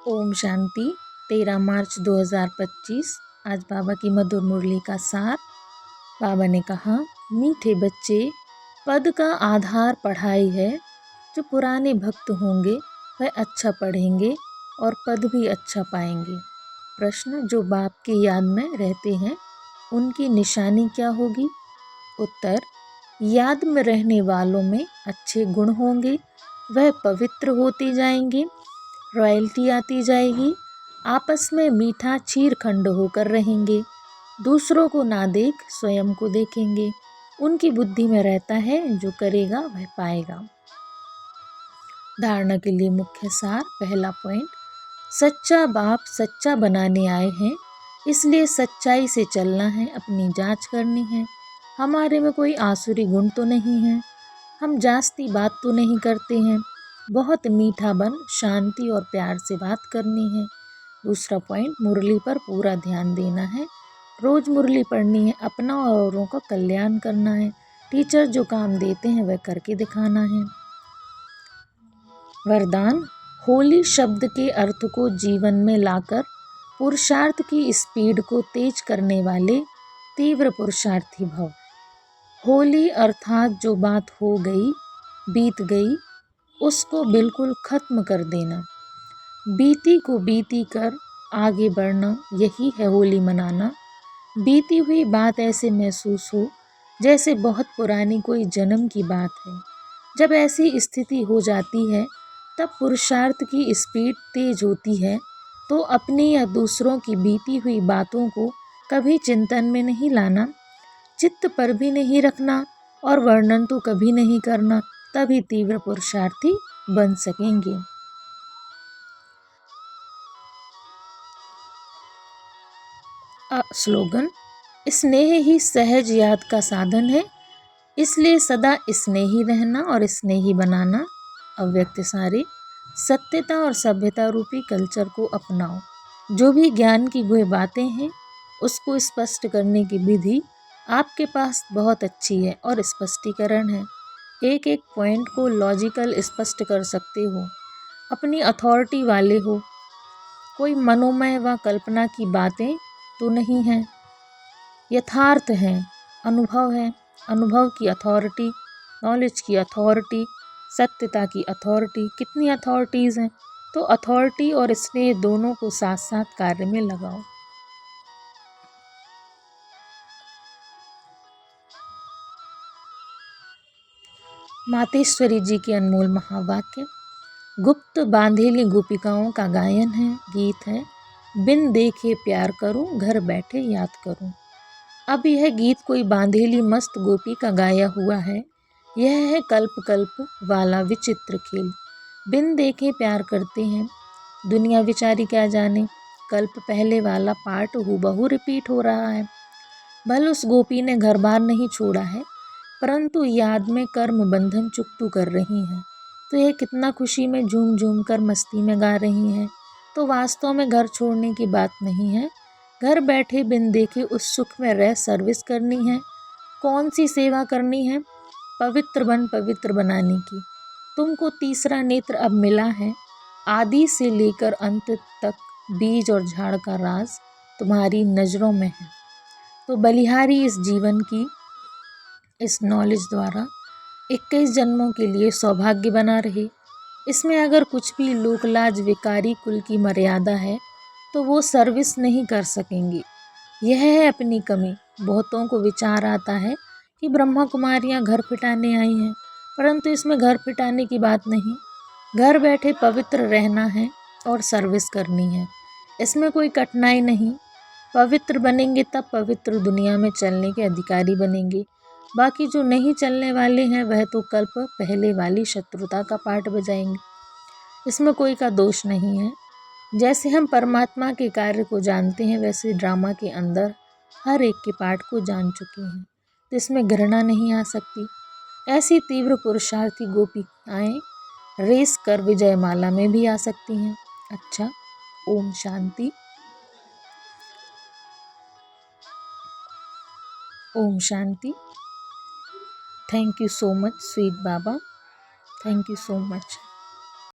ओम शांति। 13 मार्च 2025। आज बाबा की मधुर मुरली का सार। बाबा ने कहा, मीठे बच्चे, पद का आधार पढ़ाई है। जो पुराने भक्त होंगे वह अच्छा पढ़ेंगे और पद भी अच्छा पाएंगे। प्रश्न, जो बाप की याद में रहते हैं उनकी निशानी क्या होगी? उत्तर, याद में रहने वालों में अच्छे गुण होंगे, वह पवित्र होते जाएंगे, रॉयल्टी आती जाएगी, आपस में मीठा चीरखंड होकर रहेंगे, दूसरों को ना देख स्वयं को देखेंगे। उनकी बुद्धि में रहता है जो करेगा वह पाएगा। धारणा के लिए मुख्य सार। पहला पॉइंट, सच्चा बाप सच्चा बनाने आए हैं, इसलिए सच्चाई से चलना है, अपनी जांच करनी है। हमारे में कोई आसुरी गुण तो नहीं है, हम जास्ती बात तो नहीं करते हैं, बहुत मीठा बन शांति और प्यार से बात करनी है। दूसरा पॉइंट, मुरली पर पूरा ध्यान देना है, रोज मुरली पढ़नी है, अपना और औरों का कल्याण करना है। टीचर जो काम देते हैं वह करके दिखाना है। वरदान, होली शब्द के अर्थ को जीवन में लाकर पुरुषार्थ की स्पीड को तेज करने वाले तीव्र पुरुषार्थी भव। होली अर्थात जो बात हो गई बीत गई उसको बिल्कुल खत्म कर देना, बीती को बीती कर आगे बढ़ना, यही है होली मनाना। बीती हुई बात ऐसे महसूस हो जैसे बहुत पुरानी कोई जन्म की बात है। जब ऐसी स्थिति हो जाती है तब पुरुषार्थ की स्पीड तेज होती है, तो अपनी या दूसरों की बीती हुई बातों को कभी चिंतन में नहीं लाना, चित्त पर भी नहीं रखना और वर्णन तो कभी नहीं करना, तभी तीव्र पुरुषार्थी बन सकेंगे। स्लोगन, स्नेह ही सहज याद का साधन है, इसलिए सदा स्नेही रहना और स्नेही बनाना। अव्यक्त सारे, सत्यता और सभ्यता रूपी कल्चर को अपनाओ। जो भी ज्ञान की गुह बातें हैं उसको स्पष्ट करने की विधि आपके पास बहुत अच्छी है और स्पष्टीकरण है। एक एक पॉइंट को लॉजिकल स्पष्ट कर सकते हो, अपनी अथॉरिटी वाले हो। कोई मनोमय व कल्पना की बातें तो नहीं हैं, यथार्थ हैं, अनुभव है। अनुभव की अथॉरिटी, नॉलेज की अथॉरिटी, सत्यता की अथॉरिटी। कितनी अथॉरिटीज़ हैं, तो अथॉरिटी और स्नेह दोनों को साथ साथ कार्य में लगाओ। मातेश्वरी जी के अनमोल महावाक्य। गुप्त बांधेली गोपिकाओं का गायन है, गीत है। बिन देखे प्यार करूं, घर बैठे याद करूं। अब यह गीत कोई बांधेली मस्त गोपी का गाया हुआ है। यह है कल्प कल्प वाला विचित्र खेल। बिन देखे प्यार करते हैं, दुनिया विचारी क्या जाने। कल्प पहले वाला पार्ट हूबहू रिपीट हो रहा है। भले उस गोपी ने घर बार नहीं छोड़ा है, परंतु याद में कर्म बंधन चुकतू कर रही हैं। तो यह कितना खुशी में झूम झूम कर मस्ती में गा रही हैं। तो वास्तव में घर छोड़ने की बात नहीं है, घर बैठे बिन देखे उस सुख में रह सर्विस करनी है। कौन सी सेवा करनी है? पवित्र बन पवित्र बनाने की। तुमको तीसरा नेत्र अब मिला है, आदि से लेकर अंत तक बीज और झाड़ का राज तुम्हारी नज़रों में है। तो बलिहारी इस जीवन की इस नॉलेज द्वारा 21 जन्मों के लिए सौभाग्य बना रहे। इसमें अगर कुछ भी लोकलाज विकारी कुल की मर्यादा है तो वो सर्विस नहीं कर सकेंगी। यह है अपनी कमी। बहुतों को विचार आता है कि ब्रह्मा कुमारियाँ घर पिटाने आई हैं, परंतु इसमें घर पिटाने की बात नहीं। घर बैठे पवित्र रहना है और सर्विस करनी है, इसमें कोई कठिनाई नहीं। पवित्र बनेंगे तब पवित्र दुनिया में चलने के अधिकारी बनेंगे। बाकी जो नहीं चलने वाले हैं वह तो कल्प पहले वाली शत्रुता का पाठ बजाएंगे। इसमें कोई का दोष नहीं है। जैसे हम परमात्मा के कार्य को जानते हैं, वैसे ड्रामा के अंदर हर एक के पाठ को जान चुके हैं, तो इसमें घृणा नहीं आ सकती। ऐसी तीव्र पुरुषार्थी गोपिकाएं रेस कर विजयमाला में भी आ सकती हैं। अच्छा, ओम शांति। ओम शांति। Thank you so much sweet बाबा, थैंक यू सो मच।